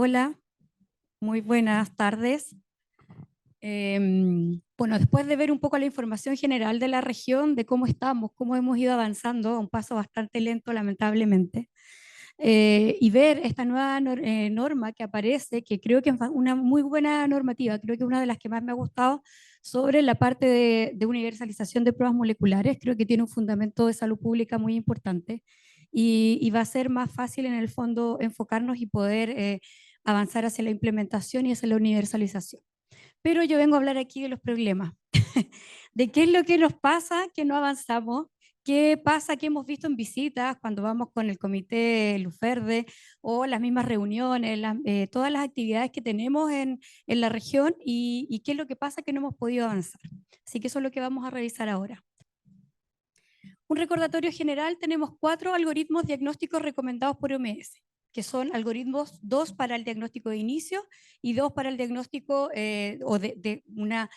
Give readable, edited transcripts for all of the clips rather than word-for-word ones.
Hola, muy buenas tardes. Bueno, después de ver un poco la información general de la región, de cómo estamos, cómo hemos ido avanzando a un paso bastante lento, lamentablemente, y ver esta nueva norma que aparece, que creo que es una muy buena normativa, creo que es una de las que más me ha gustado sobre la parte de universalización de pruebas moleculares, creo que tiene un fundamento de salud pública muy importante y va a ser más fácil en el fondo enfocarnos y poder avanzar hacia la implementación y hacia la universalización. Pero yo vengo a hablar aquí de los problemas, de qué es lo que nos pasa, que no avanzamos, qué pasa que hemos visto en visitas cuando vamos con el comité Luz Verde o las mismas reuniones, todas las actividades que tenemos en la región y qué es lo que pasa que no hemos podido avanzar. Así que eso es lo que vamos a revisar ahora. Un recordatorio general, tenemos 4 algoritmos diagnósticos recomendados por OMS, que son algoritmos, 2 para el diagnóstico de inicio y 2 para el diagnóstico o de una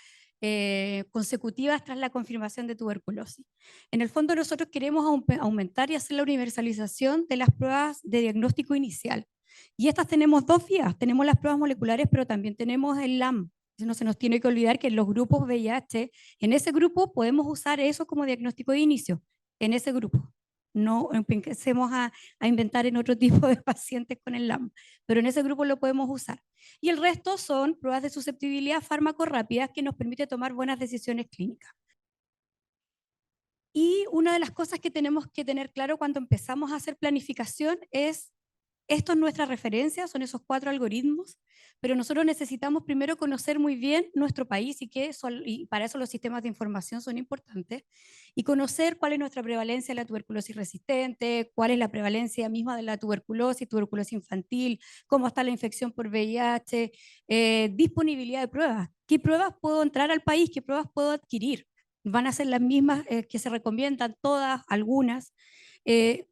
consecutivas tras la confirmación de tuberculosis. En el fondo nosotros queremos aumentar y hacer la universalización de las pruebas de diagnóstico inicial. Y estas tenemos 2 vías, tenemos las pruebas moleculares, pero también tenemos el LAM. No se nos tiene que olvidar que en los grupos VIH, en ese grupo podemos usar eso como diagnóstico de inicio en ese grupo. No empecemos a inventar en otro tipo de pacientes con el LAM, pero en ese grupo lo podemos usar. Y el resto son pruebas de susceptibilidad fármaco rápidas que nos permite tomar buenas decisiones clínicas. Y una de las cosas que tenemos que tener claro cuando empezamos a hacer planificación es esto es nuestra referencia, son esos 4 algoritmos, pero nosotros necesitamos primero conocer muy bien nuestro país y para eso los sistemas de información son importantes, y conocer cuál es nuestra prevalencia de la tuberculosis resistente, cuál es la prevalencia misma de la tuberculosis infantil, cómo está la infección por VIH, disponibilidad de pruebas, qué pruebas puedo entrar al país, qué pruebas puedo adquirir. Van a ser las mismas que se recomiendan, todas, algunas. Eh,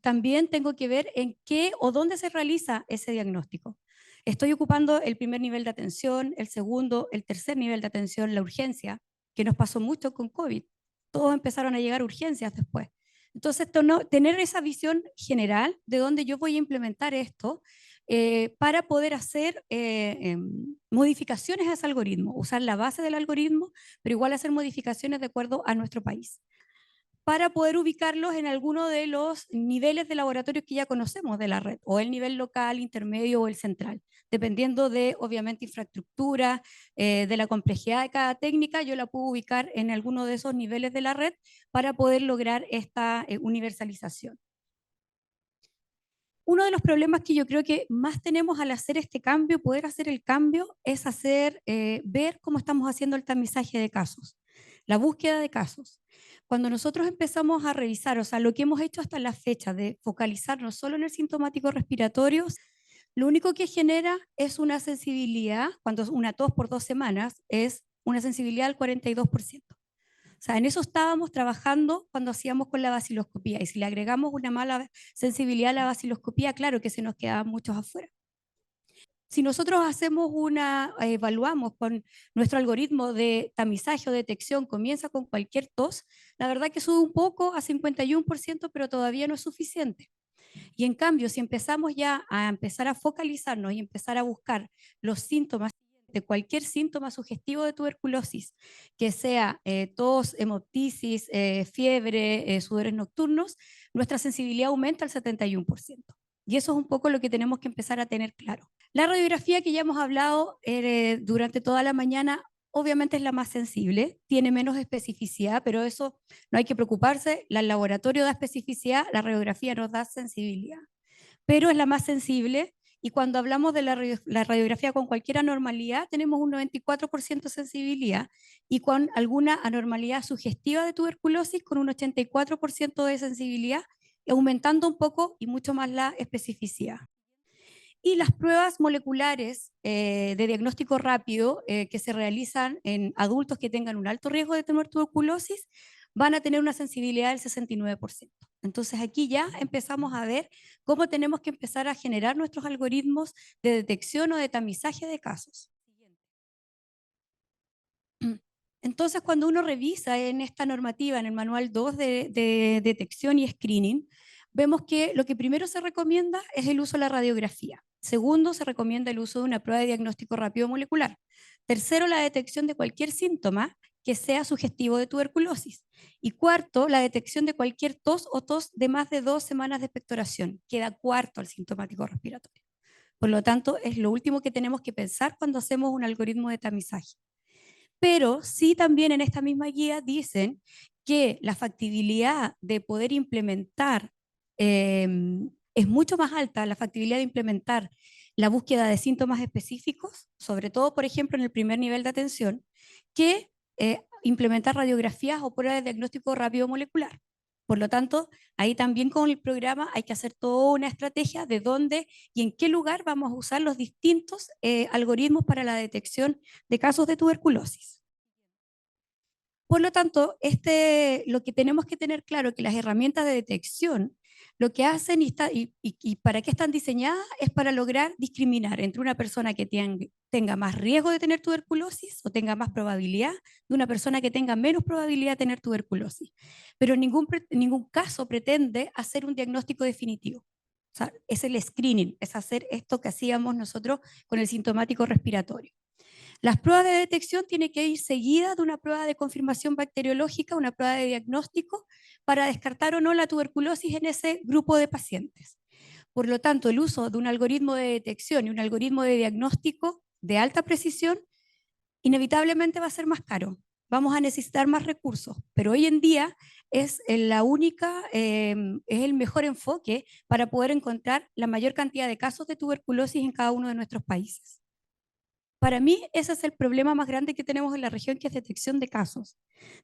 También tengo que ver en qué o dónde se realiza ese diagnóstico. Estoy ocupando el primer nivel de atención, el segundo, el tercer nivel de atención, la urgencia, que nos pasó mucho con COVID. Todos empezaron a llegar urgencias después. Entonces, tener esa visión general de dónde yo voy a implementar esto para poder hacer modificaciones a ese algoritmo, usar la base del algoritmo, pero igual hacer modificaciones de acuerdo a nuestro país para poder ubicarlos en alguno de los niveles de laboratorios que ya conocemos de la red, o el nivel local, intermedio o el central. Dependiendo de, obviamente, infraestructura, de la complejidad de cada técnica, yo la puedo ubicar en alguno de esos niveles de la red para poder lograr esta universalización. Uno de los problemas que yo creo que más tenemos al hacer este cambio, poder hacer el cambio, es ver cómo estamos haciendo el tamizaje de casos, la búsqueda de casos. Cuando nosotros empezamos a revisar, o sea, lo que hemos hecho hasta la fecha de focalizarnos solo en el sintomático respiratorio, lo único que genera es una sensibilidad, cuando es una tos por 2 semanas, es una sensibilidad del 42%. O sea, en eso estábamos trabajando cuando hacíamos con la vaciloscopía. Y si le agregamos una mala sensibilidad a la vaciloscopía, claro que se nos quedaban muchos afuera. Si nosotros evaluamos con nuestro algoritmo de tamizaje o detección, comienza con cualquier tos, la verdad que sube un poco a 51%, pero todavía no es suficiente. Y en cambio, si empezamos ya a empezar a focalizarnos y empezar a buscar los síntomas de cualquier síntoma sugestivo de tuberculosis, que sea tos, hemoptisis, fiebre, sudores nocturnos, nuestra sensibilidad aumenta al 71%. Y eso es un poco lo que tenemos que empezar a tener claro. La radiografía que ya hemos hablado durante toda la mañana, obviamente es la más sensible, tiene menos especificidad, pero eso no hay que preocuparse. El laboratorio da especificidad, la radiografía nos da sensibilidad, pero es la más sensible. Y cuando hablamos de la radiografía con cualquier anormalidad, tenemos un 94% de sensibilidad y con alguna anormalidad sugestiva de tuberculosis con un 84% de sensibilidad, aumentando un poco y mucho más la especificidad. Y las pruebas moleculares de diagnóstico rápido que se realizan en adultos que tengan un alto riesgo de tener tuberculosis van a tener una sensibilidad del 69%. Entonces aquí ya empezamos a ver cómo tenemos que empezar a generar nuestros algoritmos de detección o de tamizaje de casos. Entonces, cuando uno revisa en esta normativa, en el manual 2 de detección y screening, vemos que lo que primero se recomienda es el uso de la radiografía. Segundo, se recomienda el uso de una prueba de diagnóstico rápido molecular. Tercero, la detección de cualquier síntoma que sea sugestivo de tuberculosis. Y cuarto, la detección de cualquier tos o tos de más de 2 semanas de expectoración. Queda cuarto al sintomático respiratorio. Por lo tanto, es lo último que tenemos que pensar cuando hacemos un algoritmo de tamizaje. Pero sí también en esta misma guía dicen que la factibilidad de poder implementar eh, es mucho más alta, la factibilidad de implementar la búsqueda de síntomas específicos, sobre todo, por ejemplo, en el primer nivel de atención, que implementar radiografías o pruebas de diagnóstico rápido molecular. Por lo tanto, ahí también con el programa hay que hacer toda una estrategia de dónde y en qué lugar vamos a usar los distintos algoritmos para la detección de casos de tuberculosis. Por lo tanto, lo que tenemos que tener claro es que las herramientas de detección lo que hacen y para qué están diseñadas es para lograr discriminar entre una persona que tenga más riesgo de tener tuberculosis o tenga más probabilidad de una persona que tenga menos probabilidad de tener tuberculosis. Pero en ningún caso pretende hacer un diagnóstico definitivo. O sea, es el screening, es hacer esto que hacíamos nosotros con el sintomático respiratorio. Las pruebas de detección tienen que ir seguidas de una prueba de confirmación bacteriológica, una prueba de diagnóstico, para descartar o no la tuberculosis en ese grupo de pacientes. Por lo tanto, el uso de un algoritmo de detección y un algoritmo de diagnóstico de alta precisión inevitablemente va a ser más caro. Vamos a necesitar más recursos, pero hoy en día es es el mejor enfoque para poder encontrar la mayor cantidad de casos de tuberculosis en cada uno de nuestros países. Para mí, ese es el problema más grande que tenemos en la región, que es detección de casos,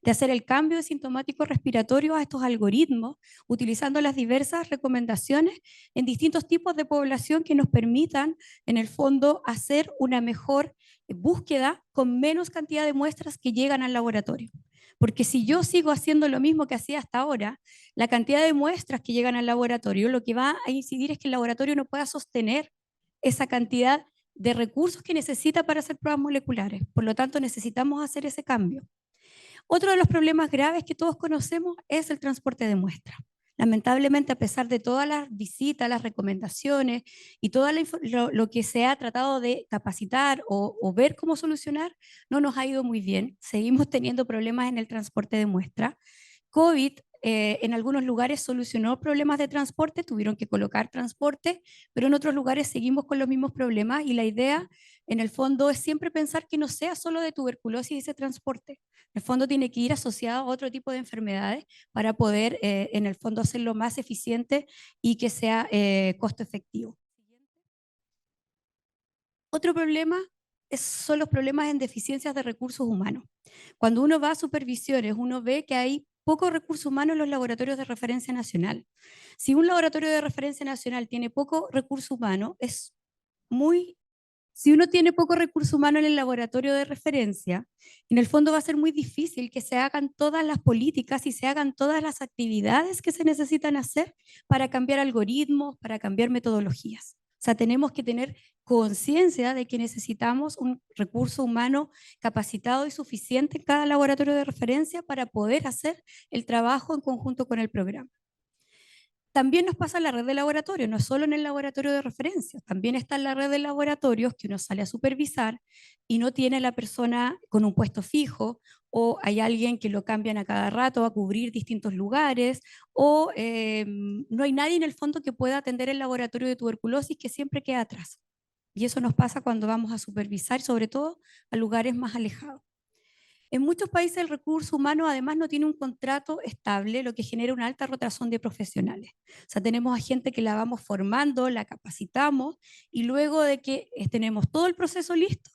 de hacer el cambio de sintomático respiratorio a estos algoritmos, utilizando las diversas recomendaciones en distintos tipos de población que nos permitan, en el fondo, hacer una mejor búsqueda con menos cantidad de muestras que llegan al laboratorio. Porque si yo sigo haciendo lo mismo que hacía hasta ahora, la cantidad de muestras que llegan al laboratorio, lo que va a incidir es que el laboratorio no pueda sostener esa cantidad de recursos que necesita para hacer pruebas moleculares. Por lo tanto, necesitamos hacer ese cambio. Otro de los problemas graves que todos conocemos es el transporte de muestras. Lamentablemente, a pesar de todas las visitas, las recomendaciones y todo lo que se ha tratado de capacitar o ver cómo solucionar, no nos ha ido muy bien. Seguimos teniendo problemas en el transporte de muestras. COVID en algunos lugares solucionó problemas de transporte, tuvieron que colocar transporte, pero en otros lugares seguimos con los mismos problemas y la idea en el fondo es siempre pensar que no sea solo de tuberculosis ese transporte. En el fondo tiene que ir asociado a otro tipo de enfermedades para poder en el fondo hacerlo más eficiente y que sea costo efectivo. Otro problema son los problemas en deficiencias de recursos humanos. Cuando uno va a supervisiones, uno ve que hay pocos recursos humanos en los laboratorios de referencia nacional. Si un laboratorio de referencia nacional tiene poco recurso humano, muy si uno tiene poco recurso humano en el laboratorio de referencia, en el fondo va a ser muy difícil que se hagan todas las políticas y se hagan todas las actividades que se necesitan hacer para cambiar algoritmos, para cambiar metodologías. O sea, tenemos que tener conciencia de que necesitamos un recurso humano capacitado y suficiente en cada laboratorio de referencia para poder hacer el trabajo en conjunto con el programa. También nos pasa en la red de laboratorios, no solo en el laboratorio de referencia, también está en la red de laboratorios que uno sale a supervisar y no tiene la persona con un puesto fijo, o hay alguien que lo cambian a cada rato a cubrir distintos lugares, o no hay nadie en el fondo que pueda atender el laboratorio de tuberculosis, que siempre queda atrás. Y eso nos pasa cuando vamos a supervisar, sobre todo a lugares más alejados. En muchos países el recurso humano además no tiene un contrato estable, lo que genera una alta rotación de profesionales. O sea, tenemos a gente que la vamos formando, la capacitamos y luego de que tenemos todo el proceso listo,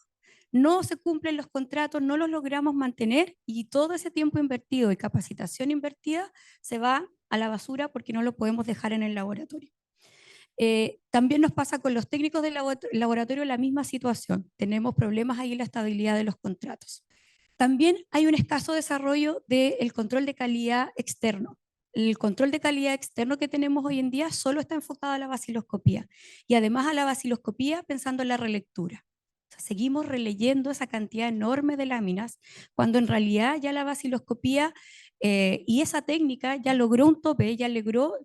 no se cumplen los contratos, no los logramos mantener y todo ese tiempo invertido y capacitación invertida se va a la basura porque no lo podemos dejar en el laboratorio. También nos pasa con los técnicos del laboratorio la misma situación. Tenemos problemas ahí en la estabilidad de los contratos. También hay un escaso desarrollo del control de calidad externo. El control de calidad externo que tenemos hoy en día solo está enfocado a la baciloscopía y además a la baciloscopía pensando en la relectura. O sea, seguimos releyendo esa cantidad enorme de láminas cuando en realidad ya la baciloscopía Y esa técnica ya logró un tope, ya logró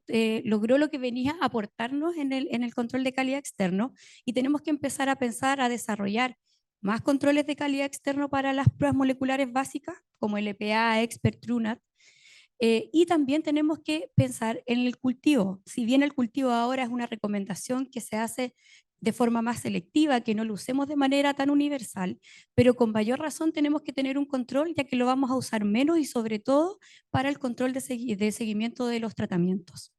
lo que venía a aportarnos en el control de calidad externo, y tenemos que empezar a pensar a desarrollar más controles de calidad externo para las pruebas moleculares básicas, como el EPA, EXPERT, TrueNAT. Y también tenemos que pensar en el cultivo. Si bien el cultivo ahora es una recomendación que se hace de forma más selectiva, que no lo usemos de manera tan universal, pero con mayor razón tenemos que tener un control, ya que lo vamos a usar menos y sobre todo para el control de seguimiento de los tratamientos.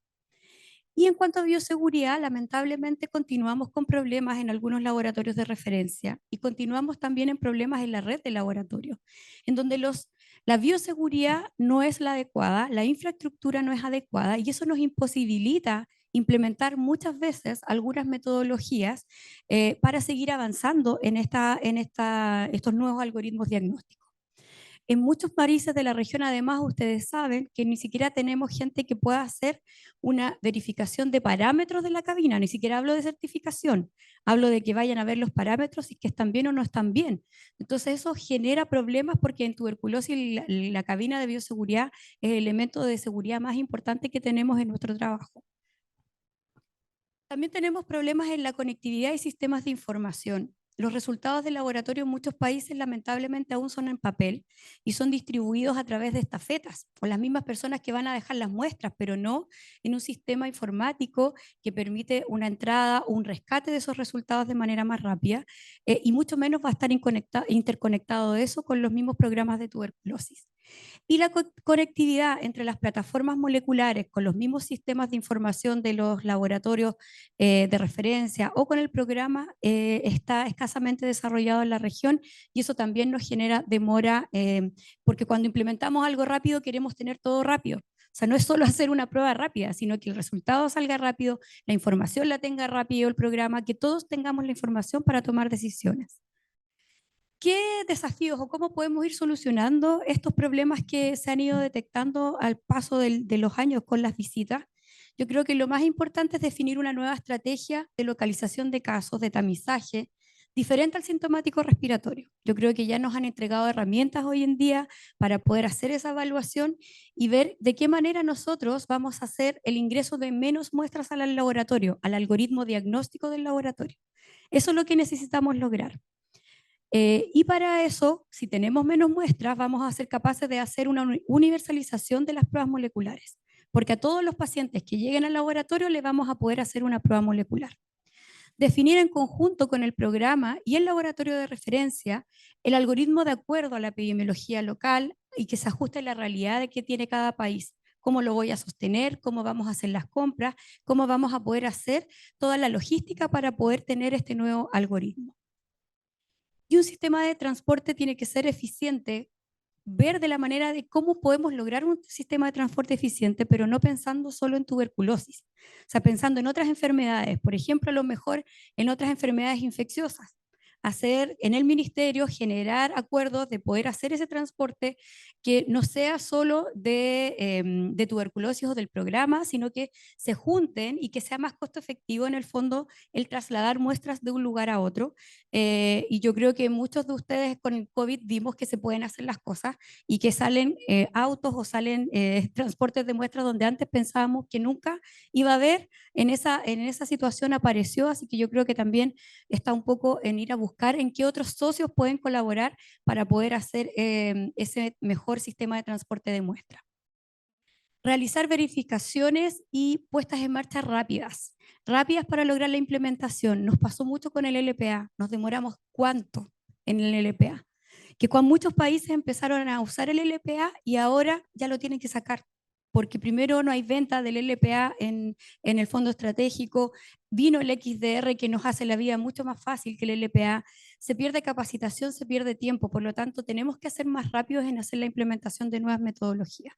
Y en cuanto a bioseguridad, lamentablemente continuamos con problemas en algunos laboratorios de referencia y continuamos también en problemas en la red de laboratorios, en donde la bioseguridad no es la adecuada, la infraestructura no es adecuada, y eso nos imposibilita implementar muchas veces algunas metodologías para seguir avanzando estos nuevos algoritmos diagnósticos. En muchos países de la región, además, ustedes saben que ni siquiera tenemos gente que pueda hacer una verificación de parámetros de la cabina, ni siquiera hablo de certificación, hablo de que vayan a ver los parámetros y que están bien o no están bien. Entonces eso genera problemas, porque en tuberculosis la cabina de bioseguridad es el elemento de seguridad más importante que tenemos en nuestro trabajo. También tenemos problemas en la conectividad y sistemas de información. Los resultados del laboratorio en muchos países lamentablemente aún son en papel y son distribuidos a través de estafetas por las mismas personas que van a dejar las muestras, pero no en un sistema informático que permite una entrada o un rescate de esos resultados de manera más rápida, y mucho menos va a estar interconectado eso con los mismos programas de tuberculosis. Y la conectividad entre las plataformas moleculares con los mismos sistemas de información de los laboratorios de referencia o con el programa está escasamente desarrollado en la región, y eso también nos genera demora, porque cuando implementamos algo rápido queremos tener todo rápido. O sea, no es solo hacer una prueba rápida, sino que el resultado salga rápido, la información la tenga rápido el programa, que todos tengamos la información para tomar decisiones. ¿Qué desafíos o cómo podemos ir solucionando estos problemas que se han ido detectando al paso de los años con las visitas? Yo creo que lo más importante es definir una nueva estrategia de localización de casos, de tamizaje, diferente al sintomático respiratorio. Yo creo que ya nos han entregado herramientas hoy en día para poder hacer esa evaluación y ver de qué manera nosotros vamos a hacer el ingreso de menos muestras al laboratorio, al algoritmo diagnóstico del laboratorio. Eso es lo que necesitamos lograr. Y para eso, si tenemos menos muestras, vamos a ser capaces de hacer una universalización de las pruebas moleculares, porque a todos los pacientes que lleguen al laboratorio le vamos a poder hacer una prueba molecular. Definir en conjunto con el programa y el laboratorio de referencia el algoritmo de acuerdo a la epidemiología local y que se ajuste a la realidad de que tiene cada país. Cómo lo voy a sostener, cómo vamos a hacer las compras, cómo vamos a poder hacer toda la logística para poder tener este nuevo algoritmo. Y un sistema de transporte tiene que ser eficiente, ver de la manera de cómo podemos lograr un sistema de transporte eficiente, pero no pensando solo en tuberculosis, o sea, pensando en otras enfermedades, por ejemplo, a lo mejor en otras enfermedades infecciosas. Hacer en el ministerio, generar acuerdos de poder hacer ese transporte que no sea solo de tuberculosis o del programa, sino que se junten y que sea más costo efectivo en el fondo el trasladar muestras de un lugar a otro. Y yo creo que muchos de ustedes con el COVID vimos que se pueden hacer las cosas y que salen autos o salen transportes de muestras donde antes pensábamos que nunca iba a haber, en esa situación apareció, así que yo creo que también está un poco en ir a buscar en qué otros socios pueden colaborar para poder hacer ese mejor sistema de transporte de muestras. Realizar verificaciones y puestas en marcha rápidas para lograr la implementación. Nos pasó mucho con el LPA, nos demoramos cuánto en el LPA, que con muchos países empezaron a usar el LPA y ahora ya lo tienen que sacar, porque primero no hay venta del LPA en el fondo estratégico, vino el XDR que nos hace la vida mucho más fácil que el LPA, se pierde capacitación, se pierde tiempo, por lo tanto tenemos que ser más rápidos en hacer la implementación de nuevas metodologías.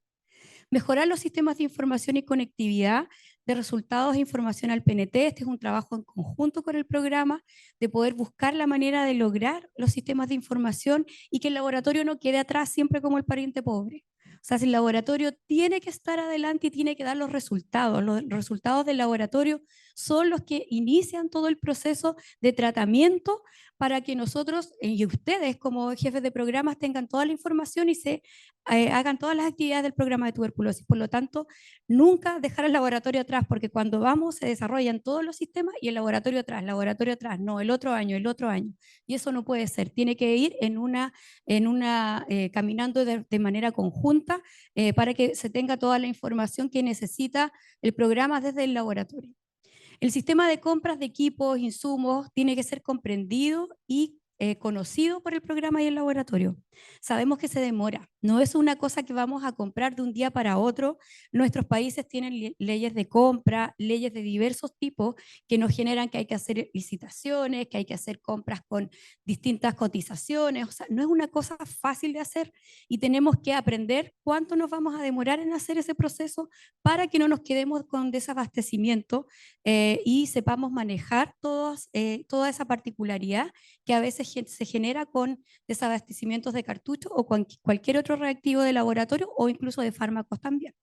Mejorar los sistemas de información y conectividad de resultados e información al PNT. Este es un trabajo en conjunto con el programa de poder buscar la manera de lograr los sistemas de información y que el laboratorio no quede atrás siempre como el pariente pobre. O sea, si el laboratorio tiene que estar adelante y tiene que dar los resultados del laboratorio son los que inician todo el proceso de tratamiento para que nosotros y ustedes como jefes de programas tengan toda la información y se hagan todas las actividades del programa de tuberculosis. Por lo tanto, nunca dejar el laboratorio atrás, porque cuando vamos se desarrollan todos los sistemas y el laboratorio atrás, no, el otro año, el otro año. Y eso no puede ser, tiene que ir caminando de manera conjunta para que se tenga toda la información que necesita el programa desde el laboratorio. El sistema de compras de equipos, insumos, tiene que ser comprendido y conocido por el programa y el laboratorio. Sabemos que se demora, no es una cosa que vamos a comprar de un día para otro. Nuestros países tienen leyes de compra, leyes de diversos tipos que nos generan que hay que hacer licitaciones, que hay que hacer compras con distintas cotizaciones. O sea, no es una cosa fácil de hacer y tenemos que aprender cuánto nos vamos a demorar en hacer ese proceso para que no nos quedemos con desabastecimiento y sepamos manejar toda esa particularidad que a veces se genera con desabastecimientos de cartuchos o con cualquier otro reactivo de laboratorio o incluso de fármacos también.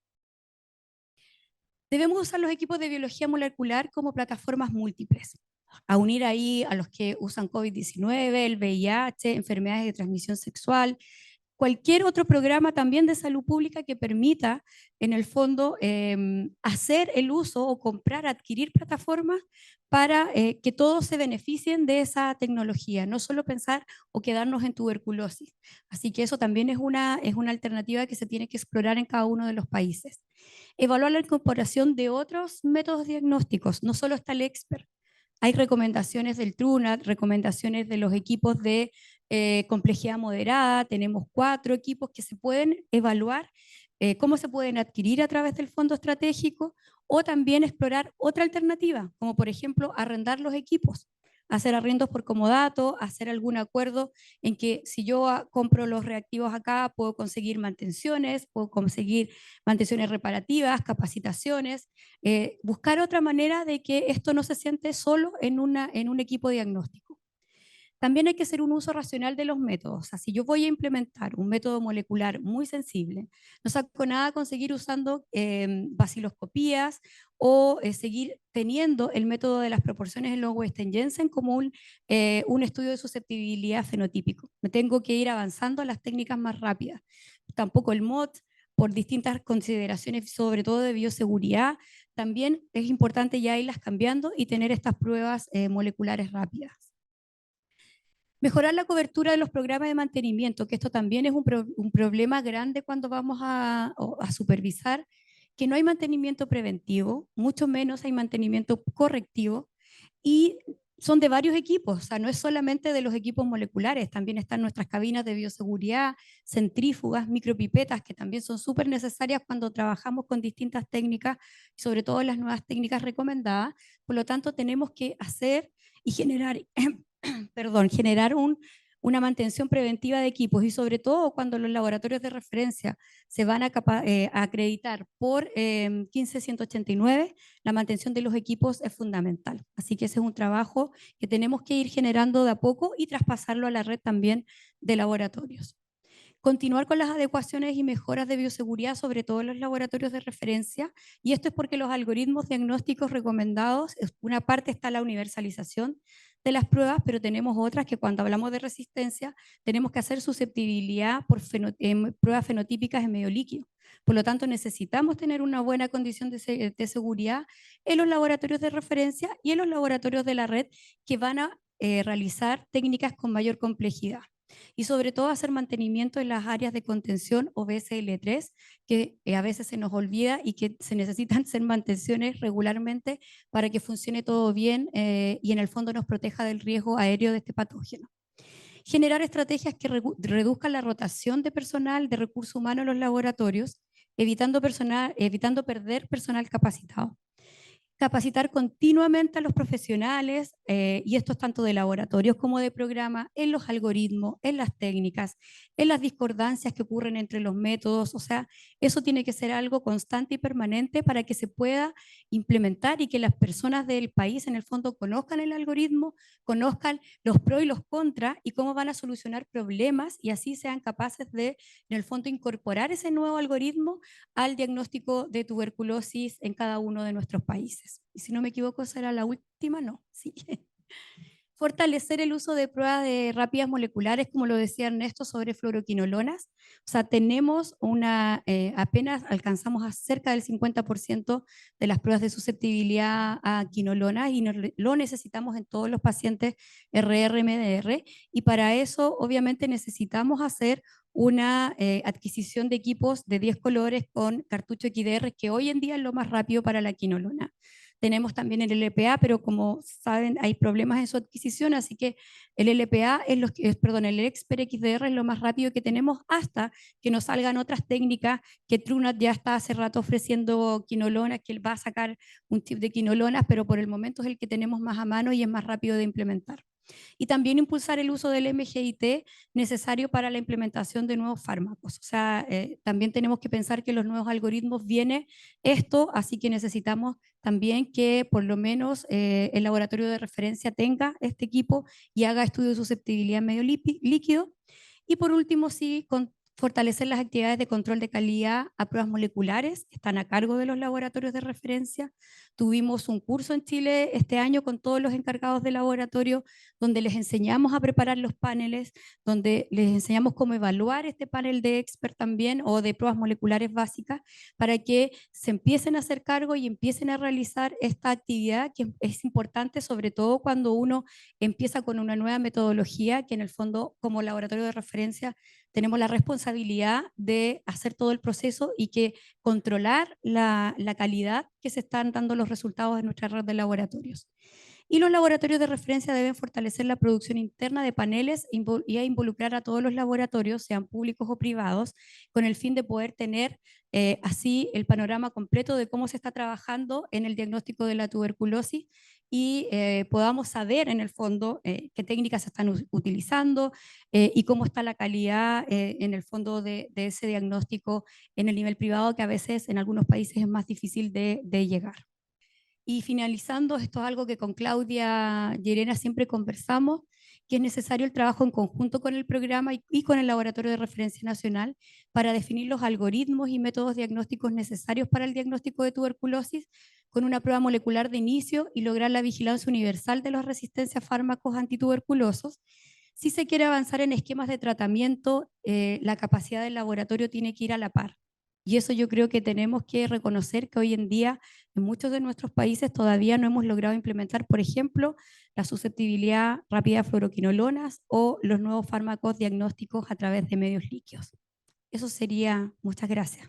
Debemos usar los equipos de biología molecular como plataformas múltiples, a unir ahí a los que usan COVID-19, el VIH, enfermedades de transmisión sexual, cualquier otro programa también de salud pública que permita, en el fondo, hacer el uso o comprar, adquirir plataformas para que todos se beneficien de esa tecnología, no solo pensar o quedarnos en tuberculosis. Así que eso también es una alternativa que se tiene que explorar en cada uno de los países. Evaluar la incorporación de otros métodos diagnósticos, no solo está el expert. Hay recomendaciones del TRUNAT, recomendaciones de los equipos de complejidad moderada, tenemos 4 equipos que se pueden evaluar, cómo se pueden adquirir a través del fondo estratégico o también explorar otra alternativa, como por ejemplo arrendar los equipos, hacer arriendos por comodato, hacer algún acuerdo en que si yo compro los reactivos acá, puedo conseguir mantenciones, puedo conseguir mantenciones reparativas, capacitaciones, buscar otra manera de que esto no se siente solo en un equipo diagnóstico. También hay que hacer un uso racional de los métodos. O sea, si yo voy a implementar un método molecular muy sensible, no saco nada con seguir usando baciloscopías o seguir teniendo el método de las proporciones en los Weston-Jensen como un estudio de susceptibilidad fenotípico. Me tengo que ir avanzando a las técnicas más rápidas. Tampoco el MOT, por distintas consideraciones, sobre todo de bioseguridad, también es importante ya irlas cambiando y tener estas pruebas moleculares rápidas. Mejorar la cobertura de los programas de mantenimiento, que esto también es un problema grande cuando vamos a supervisar, que no hay mantenimiento preventivo, mucho menos hay mantenimiento correctivo, y son de varios equipos, o sea, no es solamente de los equipos moleculares, también están nuestras cabinas de bioseguridad, centrífugas, micropipetas, que también son súper necesarias cuando trabajamos con distintas técnicas, sobre todo las nuevas técnicas recomendadas. Por lo tanto, tenemos que hacer y generar generar una mantención preventiva de equipos y sobre todo cuando los laboratorios de referencia se van a acreditar por 15189, la mantención de los equipos es fundamental. Así que ese es un trabajo que tenemos que ir generando de a poco y traspasarlo a la red también de laboratorios. Continuar con las adecuaciones y mejoras de bioseguridad, sobre todo en los laboratorios de referencia, y esto es porque los algoritmos diagnósticos recomendados, una parte está la universalización de las pruebas, pero tenemos otras que cuando hablamos de resistencia tenemos que hacer susceptibilidad por pruebas fenotípicas en medio líquido. Por lo tanto, necesitamos tener una buena condición de seguridad en los laboratorios de referencia y en los laboratorios de la red que van a realizar técnicas con mayor complejidad. Y sobre todo hacer mantenimiento en las áreas de contención o BSL3, que a veces se nos olvida y que se necesitan hacer mantenciones regularmente para que funcione todo bien y en el fondo nos proteja del riesgo aéreo de este patógeno. Generar estrategias que reduzcan la rotación de personal, de recursos humanos en los laboratorios, evitando perder personal capacitado. Capacitar continuamente a los profesionales, y esto es tanto de laboratorios como de programa, en los algoritmos, en las técnicas, en las discordancias que ocurren entre los métodos. O sea, eso tiene que ser algo constante y permanente para que se pueda implementar y que las personas del país en el fondo conozcan el algoritmo, conozcan los pros y los contras y cómo van a solucionar problemas y así sean capaces de, en el fondo, incorporar ese nuevo algoritmo al diagnóstico de tuberculosis en cada uno de nuestros países. Y si no me equivoco, esa era la última, no, sí. Fortalecer el uso de pruebas de rápidas moleculares, como lo decía Ernesto, sobre fluoroquinolonas. O sea, tenemos apenas alcanzamos a cerca del 50% de las pruebas de susceptibilidad a quinolonas y lo necesitamos en todos los pacientes RR-MDR. Y para eso, obviamente, necesitamos hacer una adquisición de equipos de 10 colores con cartucho XDR, que hoy en día es lo más rápido para la quinolona. Tenemos también el LPA, pero como saben, hay problemas en su adquisición, así que el LPA perdón, el Expert XDR es lo más rápido que tenemos hasta que nos salgan otras técnicas que TrueNAT ya está hace rato ofreciendo quinolonas, que él va a sacar un chip de quinolonas, pero por el momento es el que tenemos más a mano y es más rápido de implementar. Y también impulsar el uso del MGIT necesario para la implementación de nuevos fármacos. O sea, también tenemos que pensar que los nuevos algoritmos viene esto, así que necesitamos también que por lo menos el laboratorio de referencia tenga este equipo y haga estudios de susceptibilidad en medio líquido. Y por último, sí, fortalecer las actividades de control de calidad a pruebas moleculares, que están a cargo de los laboratorios de referencia. Tuvimos un curso en Chile este año con todos los encargados de laboratorio, donde les enseñamos a preparar los paneles, donde les enseñamos cómo evaluar este panel de expert también o de pruebas moleculares básicas, para que se empiecen a hacer cargo y empiecen a realizar esta actividad que es importante, sobre todo cuando uno empieza con una nueva metodología, que en el fondo como laboratorio de referencia tenemos la responsabilidad de hacer todo el proceso y que controlar la calidad que se están dando los resultados de nuestra red de laboratorios. Y los laboratorios de referencia deben fortalecer la producción interna de paneles y a involucrar a todos los laboratorios, sean públicos o privados, con el fin de poder tener así el panorama completo de cómo se está trabajando en el diagnóstico de la tuberculosis y podamos saber en el fondo qué técnicas se están utilizando y cómo está la calidad en el fondo de ese diagnóstico en el nivel privado, que a veces en algunos países es más difícil de llegar. Y finalizando, esto es algo que con Claudia y Irena siempre conversamos, que es necesario el trabajo en conjunto con el programa y con el Laboratorio de Referencia Nacional para definir los algoritmos y métodos diagnósticos necesarios para el diagnóstico de tuberculosis con una prueba molecular de inicio y lograr la vigilancia universal de las resistencias a fármacos antituberculosos. Si se quiere avanzar en esquemas de tratamiento, la capacidad del laboratorio tiene que ir a la par. Y eso yo creo que tenemos que reconocer que hoy en día en muchos de nuestros países todavía no hemos logrado implementar, por ejemplo, la susceptibilidad rápida a fluoroquinolonas o los nuevos fármacos diagnósticos a través de medios líquidos. Eso sería, muchas gracias.